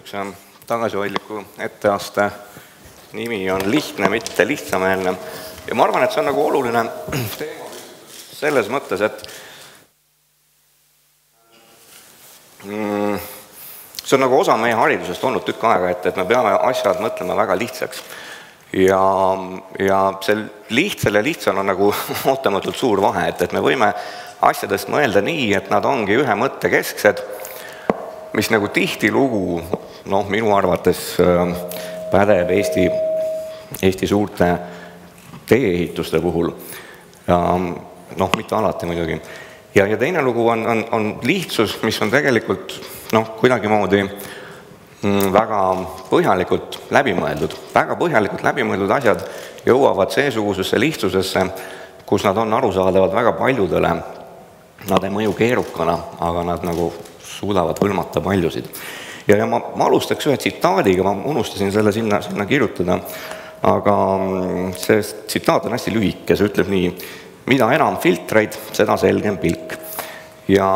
niisuguse tagasihoidliku etteaste nimi on lihtne, mitte lihtsameelne. Ja ma arvan, et see on nagu oluline teema selles mõttes, et see on nagu osa meie haridusest olnud tükk aega, et me peame asjad mõtlema väga lihtsaks. Ja see lihtsal ja lihtsal on nagu ootamatult suur vahe, et me võime asjadest mõelda nii, et nad ongi ühe mõtte kesksed, mis nagu tihtilugu, minu arvates pädeb Eesti suurte tee-ehituste puhul. Mitte alati muidugi. Ja teine lugu on lihtsus, mis on tegelikult kuidagimoodi väga põhjalikult läbimõeldud. Väga põhjalikult läbimõeldud asjad jõuavad seesugusesse lihtsusesse, kus nad on arusaadavad väga paljudele. Nad ei mõju keerukana, aga nad nagu suudavad hõlmata paljusid. Ja ma alustaks ühe tsitaadiga, ma unustasin selle sinna kirjutada, aga see tsitaat on hästi lühike, see ütleb nii: mida enam filtreid, seda selgem pilk. Ja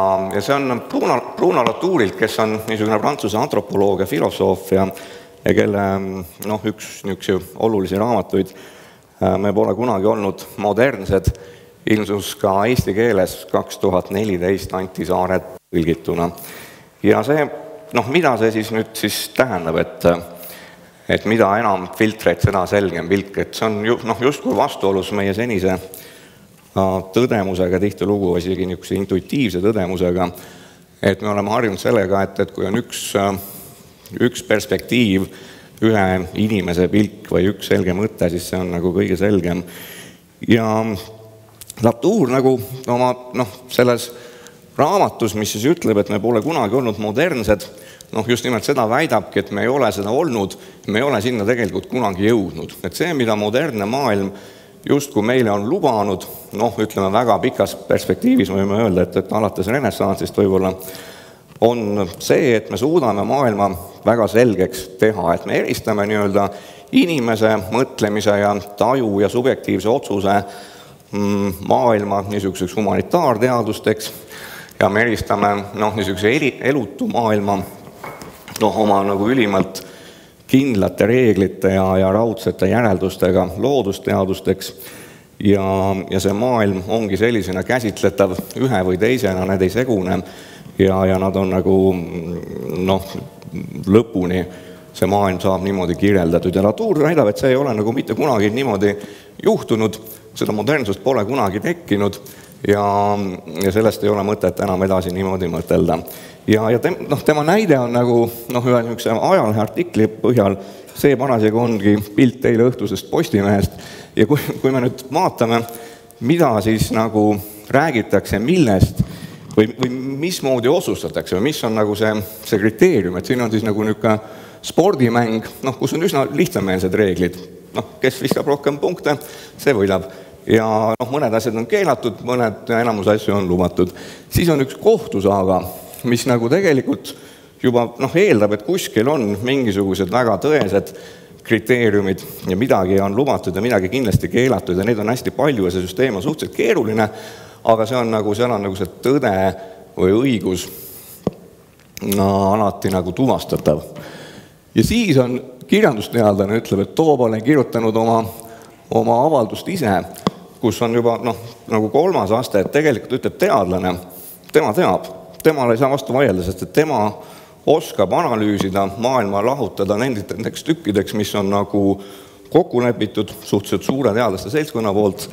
see on Bruno Latourilt, kes on niisugune prantsuse antropoloog ja filosoof ja kelle üks niisuguse olulisi raamatuid me pole kunagi olnud modernsed, ilmsus ka eesti keeles 2014 Anti Saare tõlgituna. Ja see, mida see siis nüüd tähendab, et mida enam filtreid, seda selgem pilk, et see on justkui vastuolus meie senise tõdemusega, tihtilugu isegi niisuguse intuitiivse tõdemusega, et me oleme harjunud sellega, et kui on üks perspektiiv, ühe inimese pilk või üks selge mõte, siis see on nagu kõige selgem. Ja Latour nagu oma selles raamatus, mis siis ütleb, et me pole kunagi olnud modernsed, just nimelt seda väidabki, et me ei ole seda olnud, me ei ole sinna tegelikult kunagi jõudnud. Et see, mida modernne maailm justkui meile on lubanud, ütleme väga pikas perspektiivis võime öelda, et alates renessanssist võib-olla on see, et me suudame maailma väga selgeks teha, et me eristame nii-öelda inimese mõtlemise ja taju ja subjektiivse otsuse maailma niisuguseks humanitaarteadusteks ja me eristame niisuguse elutu maailma oma nagu ülimalt kindlate reeglite ja raudsete järeldustega loodusteadusteks ja see maailm ongi sellisena käsitletav ühe või teisena, need ei segune ja nad on nagu lõpuni see maailm saab niimoodi kirjeldatud ja Latour väidab, et see ei ole nagu mitte kunagi niimoodi juhtunud, seda modernsust pole kunagi tekkinud ja sellest ei ole mõtet enam edasi niimoodi mõtelda. Ja tema näide on nagu ühe niisuguse ajalehe artikli põhjal, see parasjagu ongi pilt eile õhtusest Postimehest ja kui me nüüd vaatame, mida siis nagu räägitakse, millest või mismoodi otsustatakse või mis on nagu see kriteerium, et siin on siis nagu niisugune spordimäng, kus on üsna lihtsameelsed reeglid. Kes viskab rohkem punkte, see võidab. Ja mõned asjad on keelatud, enamus asju on lubatud. Siis on üks kohtusaaga, mis nagu tegelikult juba eeldab, et kuskil on mingisugused väga tõesed kriteeriumid ja midagi on lubatud ja midagi kindlasti keelatud ja neid on hästi palju ja see süsteem on suhteliselt keeruline, aga seal on nagu see tõde või õigus alati nagu tuvastatav. Ja siis on kirjandusteadlane ütleb, et too olen kirjutanud oma avaldust ise, kus on juba nagu kolmas aste, et tegelikult ütleb teadlane, tema teab, temal ei saa vastu vaielda, sest et tema oskab analüüsida maailma lahutada nendeks tükkideks, mis on nagu kokku lepitud suhteliselt suure teadlaste seltskonna poolt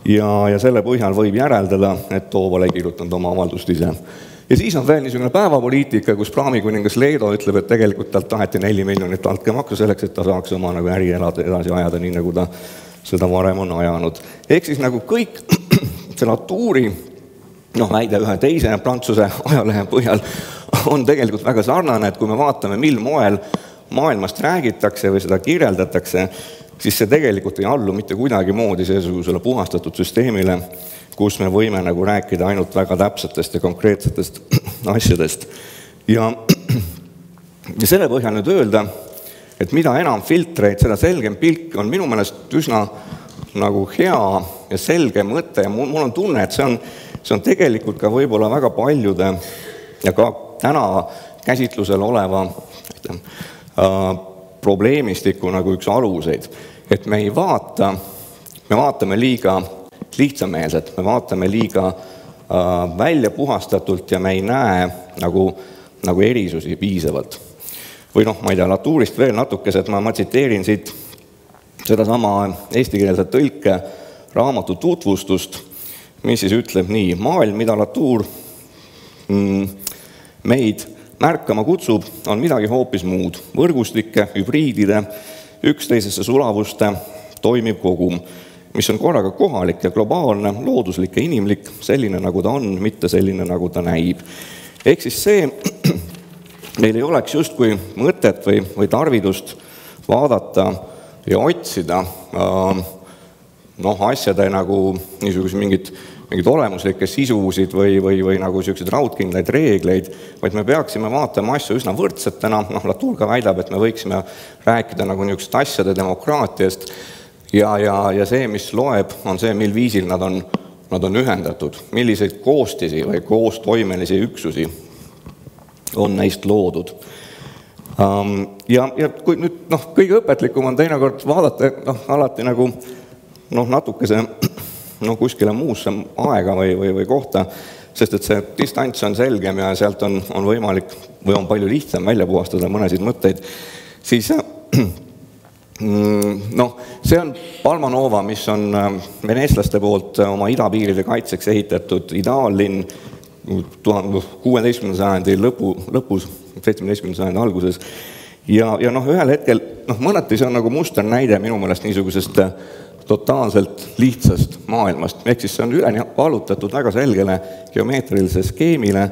ja selle põhjal võib järeldada, et too ei kirjutanud oma avaldust ise. Ja siis on veel niisugune päevapoliitika, kus praamikuningas Leedo ütleb, et tegelikult talt taheti 4 miljonit altkäemaksu selleks, et ta saaks oma nagu äri edasi ajada, nii nagu ta seda varem on ajanud. Ehk siis nagu kõik see Latouri väide ühe teise prantsuse ajalehe põhjal on tegelikult väga sarnane, et kui me vaatame, mil moel maailmast räägitakse või seda kirjeldatakse, siis see tegelikult ei allu mitte kuidagi moodi seesugusele puhastatud süsteemile, kus me võime nagu rääkida ainult väga täpsetest ja konkreetsetest asjadest. Ja selle põhjal nüüd öelda, et mida enam filtreid, seda selgem pilk on minu meelest üsna nagu hea ja selge mõte ja mul on tunne, et see on tegelikult ka võib-olla väga paljude ja ka täna käsitlusel oleva probleemistiku nagu üks aluseid. Et me vaatame liiga lihtsameelselt, me vaatame liiga välja puhastatult ja me ei näe nagu erisusi piisavalt. Või ma ei tea, Latuurist veel natukesed, ma tsiteerin siit sedasama eestikeelse tõlke raamatu tutvustust, mis siis ütleb nii: maailm, mida Latuur meid märkama kutsub, on midagi hoopis muud. Võrgustike, hübriidide, üksteisesse sulavuste toimiv kogum, mis on korraga kohalik ja globaalne, looduslik ja inimlik, selline nagu ta on, mitte selline nagu ta näib. Ehk siis see, meil ei oleks justkui mõtet või tarvidust vaadata ja otsida asjade nagu niisuguse mingid olemuslikke sisusid või nagu selliseid raudkindlaid reegleid, vaid me peaksime vaatama asju üsna võrdsetena. Latuur ka väidab, et me võiksime rääkida nagu niisugust asjade demokraatiast ja see, mis loeb, on see, mil viisil nad on ühendatud, milliseid koostisi või koostoimelisi üksusi on neist loodud. Ja kui nüüd kõige õpetlikum on teinekord vaadata alati nagu natukese kuskile muusse aega või kohta, sest et see distants on selgem ja sealt on võimalik või on palju lihtsam välja puhastada mõnesid mõtteid, siis see on Palma Nova, mis on veneetslaste poolt oma idapiiride kaitseks ehitatud ideaallinn 16. sajandi lõpus, 17. sajandi alguses. Ja ühel hetkel, mõneti see on nagu musternäide minu meelest niisugusest totaalselt lihtsast maailmast. Ehk siis see on üleni valutatud väga selgele geomeetrilisele skeemile.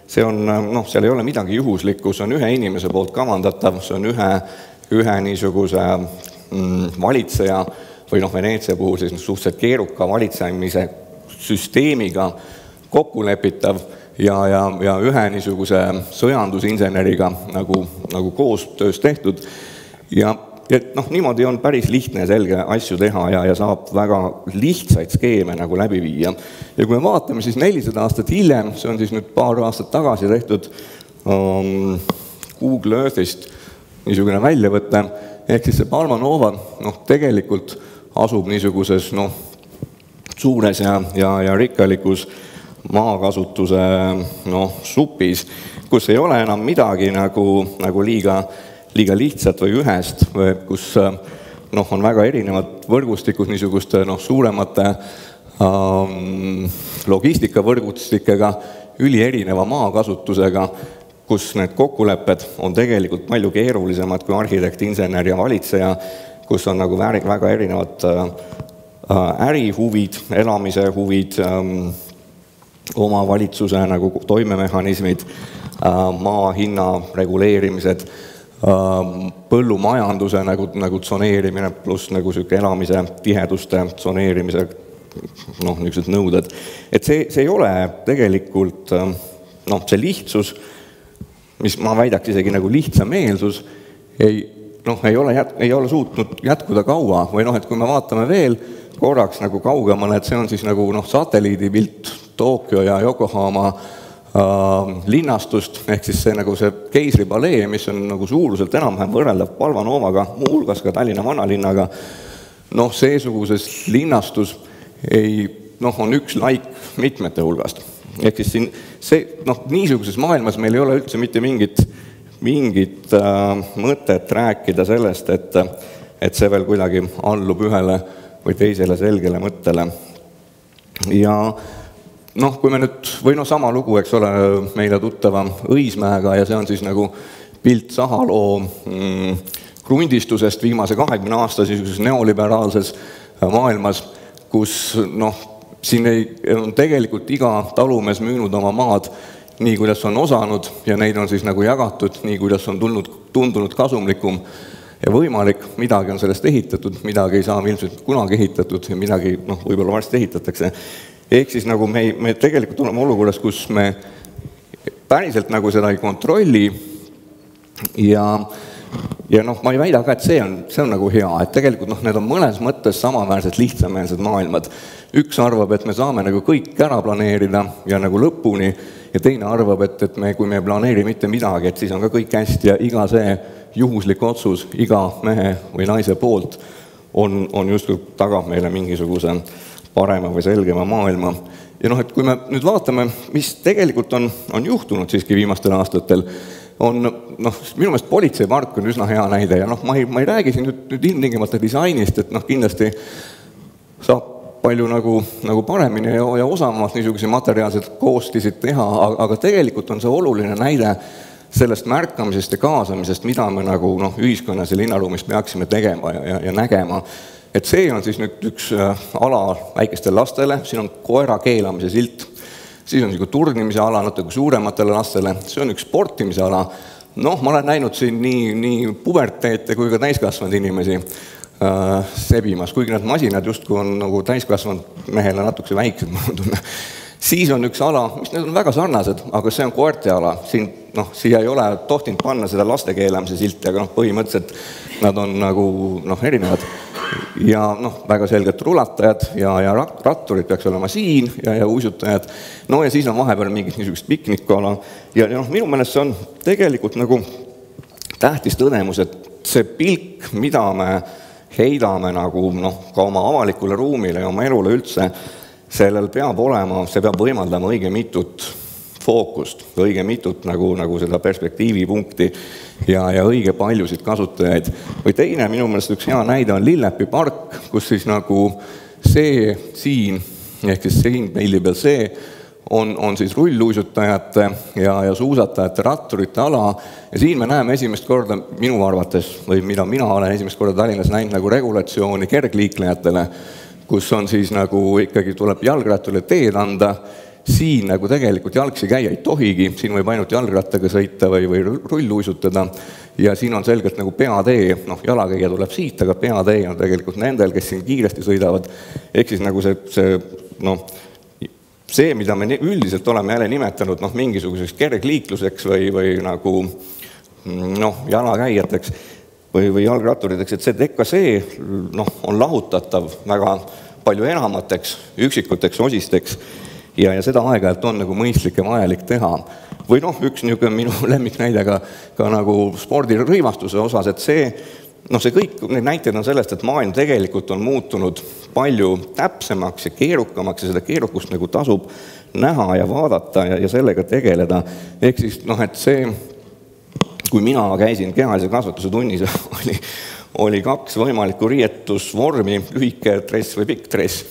See on, seal ei ole midagi juhuslikku, see on ühe inimese poolt kavandatav, see on ühe niisuguse valitseja või Veneetsia puhul siis suhteliselt keeruka valitsemise süsteemiga kokku lepitav ja ühe niisuguse sõjandusinseneriga nagu koostöös tehtud. Ja niimoodi on päris lihtne ja selge asju teha ja saab väga lihtsaid skeeme nagu läbi viia. Ja kui me vaatame siis 400 aastat hiljem, see on siis nüüd paar aastat tagasi tehtud Google Earthist niisugune väljavõte, ehk siis see Palma Nova tegelikult asub niisuguses suures ja rikkalikus maakasutuse supis, kus ei ole enam midagi nagu liiga lihtsat või ühest, kus on väga erinevad võrgustikud niisuguste suuremate logistikavõrgustikega, ülierineva maakasutusega, kus need kokkulepped on tegelikult palju keerulisemad kui arhitekt, insener ja valitseja, kus on nagu väga erinevad ärihuvid, elamise huvid, omavalitsuse nagu toimemehhanismid, maa hinna reguleerimised, põllumajanduse nagu tsoneerimine pluss nagu selline elamise tiheduste tsoneerimise niisugused nõuded. Et see ei ole tegelikult see lihtsus, mis ma väidaks isegi nagu lihtsameelsus, ei ole suutnud jätkuda kaua või et kui me vaatame veel korraks nagu kaugemale, et see on siis nagu satelliidipilt Tokyo ja Yokohama linnastust, ehk siis see nagu see Keisripalee, mis on nagu suuruselt enam-vähem võrreldav Palma Novaga, muu hulgas ka Tallinna vanalinnaga, seesuguses linnastus on üks laik mitmete hulgast. Ehk siis siin niisuguses maailmas meil ei ole üldse mitte mingit mõtet rääkida sellest, et see veel kuidagi allub ühele või teisele selgele mõttele. Ja kui me nüüd, või sama lugu, eks ole, meile tuttava Õismäega ja see on siis nagu pilt Sahaloo krundistusest viimase 20 aasta neoliberaalses maailmas, kus siin on tegelikult iga talumees müünud oma maad nii, kuidas on osanud ja neid on siis nagu jagatud nii, kuidas on tundunud kasumlikum ja võimalik. Midagi on sellest ehitatud, midagi ei saa ilmselt kunagi ehitatud ja midagi võib-olla varsti ehitatakse. Ehk siis nagu me tegelikult oleme olukorras, kus me päriselt nagu seda ei kontrolli ja ma ei väida ka, et see on nagu hea, et tegelikult need on mõnes mõttes samaväärselt lihtsameelsed maailmad. Üks arvab, et me saame nagu kõik ära planeerida ja nagu lõpuni ja teine arvab, et kui me ei planeeri mitte midagi, et siis on ka kõik hästi ja iga see juhuslik otsus iga mehe või naise poolt on justkui tagab meile mingisuguse parema või selgema maailma. Ja et kui me nüüd vaatame, mis tegelikult on juhtunud siiski viimastel aastatel, on minu meelest politseipark on üsna hea näide ja ma ei räägi siin nüüd ilmtingimata disainist, et kindlasti saab palju nagu paremini ja osavamalt niisuguse materjaalsed koostisid teha, aga tegelikult on see oluline näide sellest märkamisest ja kaasamisest, mida me nagu ühiskonnas ja linnaruumis peaksime tegema ja nägema. Et see on siis nüüd üks ala väikestele lastele, siin on koera keelamise silt, siis on turnimise ala natuke suurematele lastele, see on üks sportimise ala. Ma olen näinud siin nii puberteete kui ka täiskasvanud inimesi sebimas, kuigi need masinad justkui on nagu täiskasvanud mehele natukese väiksed, ma tunne. Siis on üks ala, mis need on väga sarnased, aga see on koerte ala. Siia ei ole tohtinud panna seda laste keelamise silti, aga põhimõtteliselt nad on nagu erinevad. Ja väga selgelt rulatajad ja ratturid peaks olema siin ja uisutajad. Ja siis on vahepeal mingit niisugust piknikuala. Ja minu meelest see on tegelikult nagu tähtis tõdemus, et see pilk, mida me heidame nagu ka oma avalikule ruumile ja oma elule üldse, sellel peab olema, see peab võimaldama õige mitut fookust, õige mitut nagu seda perspektiivipunkti ja õige paljusid kasutajaid. Või teine minu meelest üks hea näide on Lillepi park, kus siis nagu see siin, ehk siis siin pildi peal see, on siis rulluisutajate ja suusatajate ratturite ala ja siin me näeme esimest korda minu arvates, või mida mina olen esimest korda Tallinnas näinud nagu regulatsiooni kergliiklejatele, kus on siis nagu ikkagi tuleb jalgratturile teed anda, siin nagu tegelikult jalgsi käia ei tohigi, siin võib ainult jalgrattaga sõita või rulluisutada ja siin on selgelt nagu peatee, jalakäija tuleb siit, aga peatee on tegelikult nendel, kes siin kiiresti sõidavad, ehk siis nagu see, mida me üldiselt oleme jälle nimetanud mingisuguseks kergliikluseks või nagu jalakäijateks, või jalgratturiteks, et see on lahutatav väga palju enamateks, üksikuteks osisteks ja seda aeg-ajalt on nagu mõistlik ja vajalik teha. Või üks minu lemmiknäide ka nagu spordirõivastuse osas, et see kõik need näited on sellest, et maailm tegelikult on muutunud palju täpsemaks ja keerukamaks ja seda keerukust nagu tasub näha ja vaadata ja sellega tegeleda. Ehk siis, et see kui mina käisin kehalise kasvatuse tunnis, oli 2 võimalikku riietusvormi, lühike dress või pikk dress.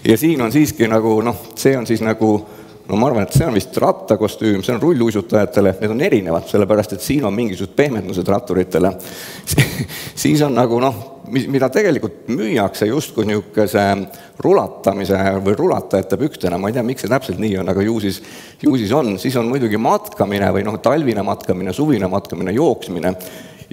Ja siin on siiski nagu, see on siis nagu, ma arvan, et see on vist rattakostüüm, see on rulluisutajatele, need on erinevad, sellepärast, et siin on mingisugused pehmendused ratturitele. Siis on nagu, mida tegelikult müüakse justkui niisuguse rulatamise või rulatajate pükstena, ma ei tea, miks see täpselt nii on, aga ju siis on. Siis on muidugi matkamine või talvine matkamine, suvine matkamine, jooksmine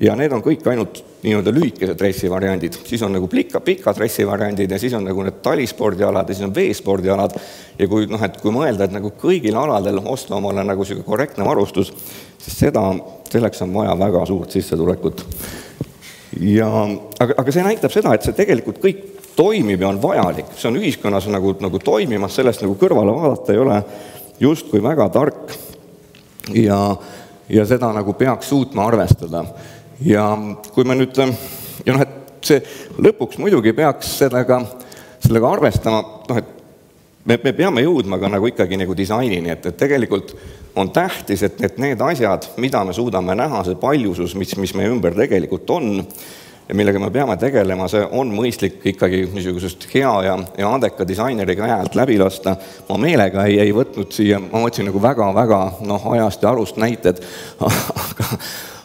ja need on kõik ainult nii-öelda lühikesed dressivariandid. Siis on nagu pika dressivariandid ja siis on nagu need talispordialad ja siis on veespordialad ja kui mõelda, et nagu kõigil aladel osta omale nagu selline korrektne varustus, siis selleks on vaja väga suurt sissetulekut. Aga see näitab seda, et see tegelikult kõik toimib ja on vajalik. See on ühiskonnas nagu toimimas, sellest nagu kõrvale vaadata ei ole justkui väga tark ja seda nagu peaks suutma arvestada. Ja kui me nüüd, et see lõpuks muidugi peaks sellega arvestama, et me peame jõudma ka nagu ikkagi nagu disainini, et tegelikult on tähtis, et need asjad, mida me suudame näha, see paljusus, mis meie ümber tegelikult on ja millega me peame tegelema, see on mõistlik ikkagi niisugusest hea ja andeka disaineriga ajalt läbi lasta. Ma meelega ei võtnud siia, ma võtsin nagu väga-väga ajast ja arust näited,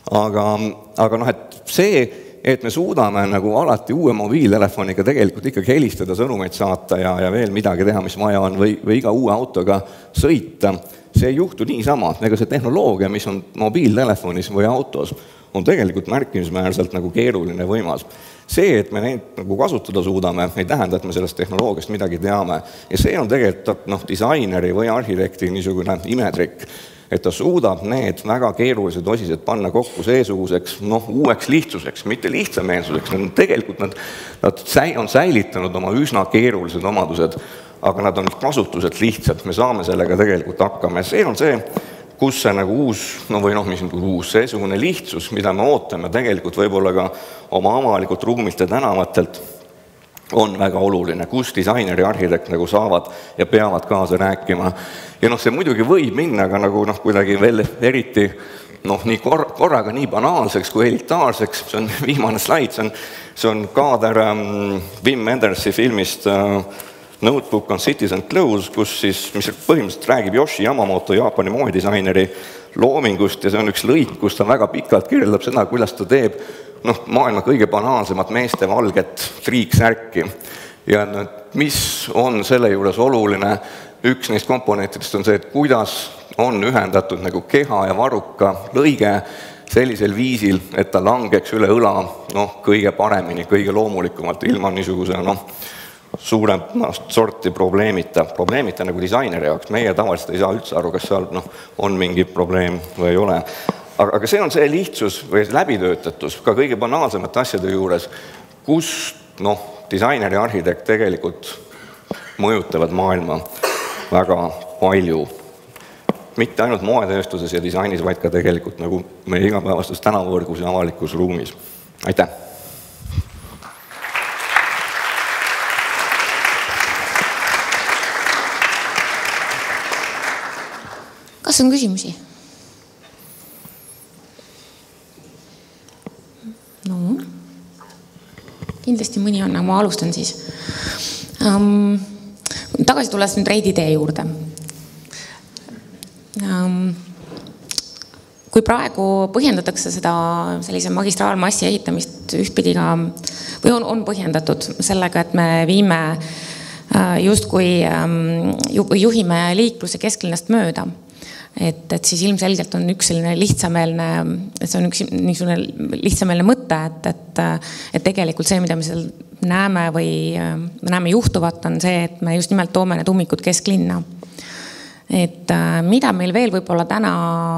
aga et see, et me suudame nagu alati uue mobiiltelefoniga tegelikult ikkagi helistada, sõnumeid saata ja veel midagi teha, mis vaja on, või iga uue autoga sõita, see ei juhtu niisama. Ega see tehnoloogia, mis on mobiiltelefonis või autos, on tegelikult märkimisväärselt nagu keeruline võimas. See, et me neid nagu kasutada suudame, ei tähenda, et me sellest tehnoloogiast midagi teame. Ja see on tegelikult disaineri või arhitekti niisugune imetrikk, et ta suudab need väga keerulised osised panna kokku seesuguseks uueks lihtsuseks, mitte lihtsameelsuseks. Tegelikult nad on säilitanud oma üsna keerulised omadused, aga nad on kasutuselt lihtsalt, me saame sellega tegelikult hakkama ja see on see, kus see nagu uus, no või noh, mis on uus, seesugune lihtsus, mida me ootame tegelikult võib-olla ka oma avalikult ruumilt ja tänavatelt, on väga oluline, kus disainer ja arhitekt nagu saavad ja peavad kaasa rääkima. Ja noh, see muidugi võib minna ka nagu noh, kuidagi veel eriti noh, nii korraga nii banaalseks kui elitaarseks, see on viimane slaid, see on kaader Wim Wendersi filmist Notebook on Cities and Clothes, kus siis, mis põhimõtteliselt räägib Yoshi Yamamoto, Jaapani moedisaineri loomingust ja see on üks lõik, kus ta väga pikalt kirjeldab seda, kuidas ta teeb noh, maailma kõige banaalsemat meeste valget triiksärki. Ja mis on selle juures oluline, üks neist komponentidest on see, et kuidas on ühendatud nagu keha ja varuka lõige sellisel viisil, et ta langeks üle õla noh, kõige paremini, kõige loomulikumalt, ilma niisuguse noh, suuremast sorti probleemita nagu disaineri jaoks. Meie tavaliselt ei saa üldse aru, kas seal noh, on mingi probleem või ei ole. Aga see on see lihtsus või läbitöötatus ka kõige banaalsemate asjade juures, kus noh, disainer ja arhitekt tegelikult mõjutavad maailma väga palju. Mitte ainult moetööstuses ja disainis, vaid ka tegelikult nagu meie igapäevastes tänavavõrgus ja avalikus ruumis. Aitäh! Kas on küsimusi? No, kindlasti mõni on, aga ma alustan siis. Tagasi tulles nüüd Reidi-tee juurde. Kui praegu põhjendatakse seda sellise magistraalmassi ehitamist ühtpidi ka, või on põhjendatud sellega, et me viime justkui juhime liikluse kesklinnast mööda, et siis ilmselgelt on üks selline lihtsameelne, et see on üks niisugune lihtsameelne mõte, et tegelikult see, mida me seal näeme või näeme juhtuvat, on see, et me just nimelt toome need ummikud kesklinna. Et mida meil veel võib-olla täna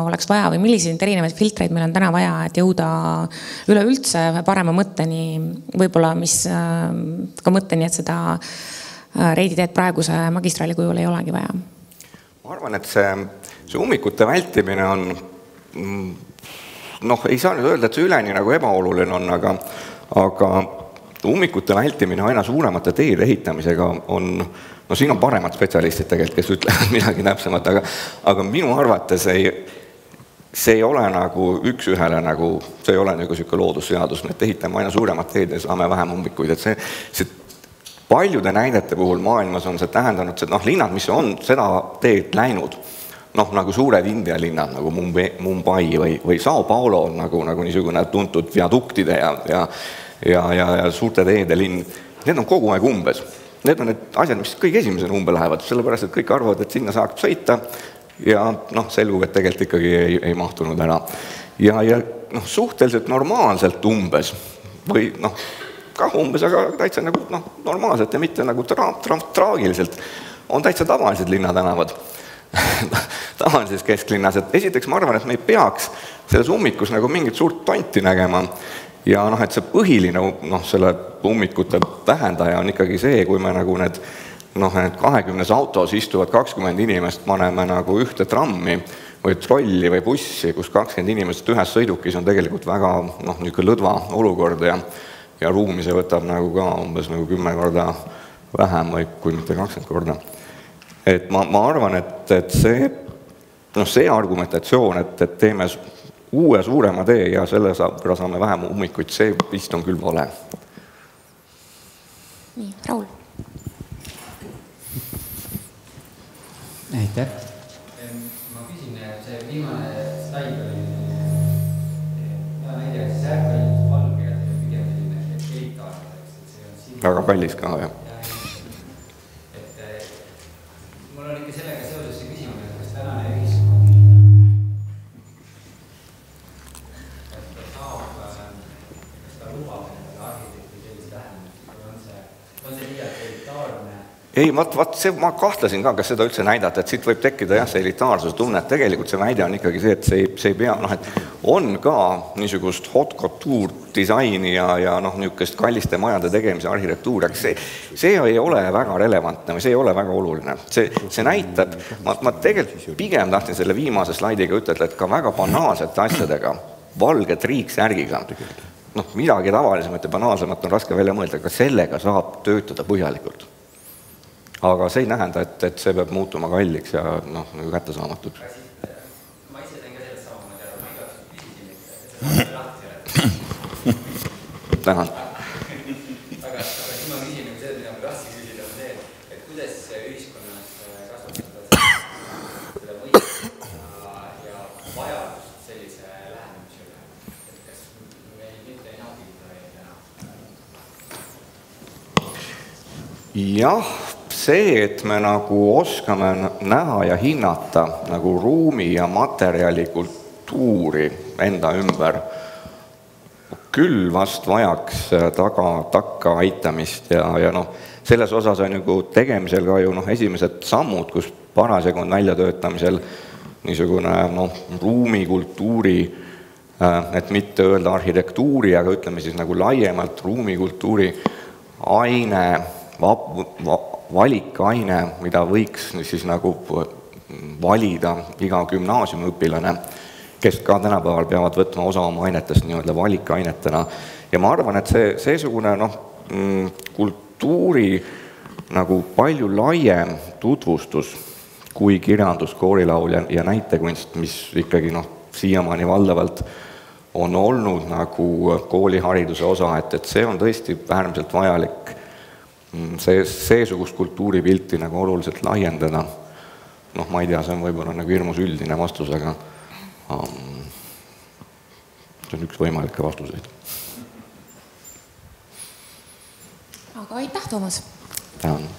oleks vaja või milliseid erinevaid filtreid meil on täna vaja, et jõuda üleüldse parema mõtteni, võib-olla mis ka mõtteni, et seda Reidi-teed praeguse magistraali kujul ei olegi vaja? Ma arvan, et see ummikute vältimine on, noh, ei saa nüüd öelda, et see üleni nagu ebaoluline on, aga ummikute vältimine aina suuremate teede ehitamisega on, no siin on paremad spetsialistid tegelikult, kes ütlevad midagi täpsemat, aga minu arvates see ei ole nagu üks-ühele nagu, see ei ole nagu selline loodusseadus, et ehitame aina suuremat teed ja saame vähem ummikuid, et see paljude näidete puhul maailmas on see tähendanud, et noh, linnad, mis on seda teed läinud, noh, nagu suured India linnad, nagu Mumbai või Sao Paulo on nagu niisugune tuntud viaduktide ja suurte teede linn, need on kogu aeg umbes. Need on need asjad, mis kõige esimesena umbe lähevad, sellepärast, et kõik arvavad, et sinna saaks sõita ja noh, selgub, et tegelikult ikkagi ei mahtunud ära. Ja noh, suhteliselt normaalselt umbes või noh, kah umbes, aga täitsa nagu normaalselt ja mitte nagu traagiliselt on täitsa tavalised linnatänavad tavalises kesklinnas, et esiteks ma arvan, et me ei peaks selles ummikus nagu mingit suurt tonti nägema ja noh, et see põhiline selle ummikute vähendaja on ikkagi see, kui me nagu need 20 autos istuvad 20 inimest, paneme nagu ühte trammi või trolli või bussi, kus 20 inimest ühes sõidukis on tegelikult väga niisugune lõdva olukord ja ruumi see võtab nagu ka umbes nagu 10 korda vähem või kui mitte 20 korda. Et ma arvan, et see argumentatsioon, et teeme uue suurema tee ja selle saame vähem ummikuid, see vist on küll vale. Nii, Raul. Aitäh. Ma küsin, see viimane slaid oli näide, see särk oli valge ja see pigem selline elitaarne. Väga kallis ka, jah. Mul on ikka sellega seoses see küsimus, et kas tänane ühiskond kas ta lubab arhitekti sellist lähenemist või on see liialt elitaarne? Ei, ma kahtlesin ka, kas seda üldse näidata, et siit võib tekkida jah, see elitaarsuse tunne, et tegelikult see väide on ikkagi see, et see ei pea, et on ka niisugust hot couture disaini ja niisugust kalliste majade tegemise arhitektuuri, aga see ei ole väga relevantne või see ei ole väga oluline. See näitab, ma tegelikult pigem tahtsin selle viimase slaidiga ütelda, et ka väga banaalsete asjadega, valge triiksärgiga, midagi tavalisemat ja banaalsemat on raske välja mõelda, aga sellega saab töötada põhjalikult. Aga see ei tähenda, et see peab muutuma kalliks ja kättesaamatud. Ma ise teen ka sellest samamoodi ära, ma igaks küsisin, et see lahti ole. Tänan. Aga siis ma küsin seda, mida ma tahtsin küsida, on see, et kuidas ühiskonnas kasvatada seda mõistust ja vajadust sellise lähenemisele, et kas meil mitte ei naudita täna? Jah, see, et me oskame näha ja hinnata ruumi ja materjali kultuuri enda ümber, küll vast vajaks takka aitamist ja selles osas on tegemisel ka esimesed sammud, kus parasjagu on väljatöötamisel niisugune ruumikultuuri, et mitte öelda arhitektuuri, aga ütleme siis laiemalt ruumikultuuri aine, valikaine, mida võiks siis valida iga gümnaasiumiõpilane, kes ka tänapäeval peavad võtma osa oma ainetest nii-öelda valikainetena. Ja ma arvan, et seesugune kultuuri palju laiem tutvustus kui kirjandus, koorilaul ja näitekunst, mis ikkagi siiamaani valdavalt on olnud koolihariduse osa, et see on tõesti äärmiselt vajalik seesugust kultuuripilti oluliselt laiendada. Ma ei tea, see on võib-olla hirmus üldine vastus, aga see on üks võimalikke vastuseid. Aga aitäh, Toomas! Tänan!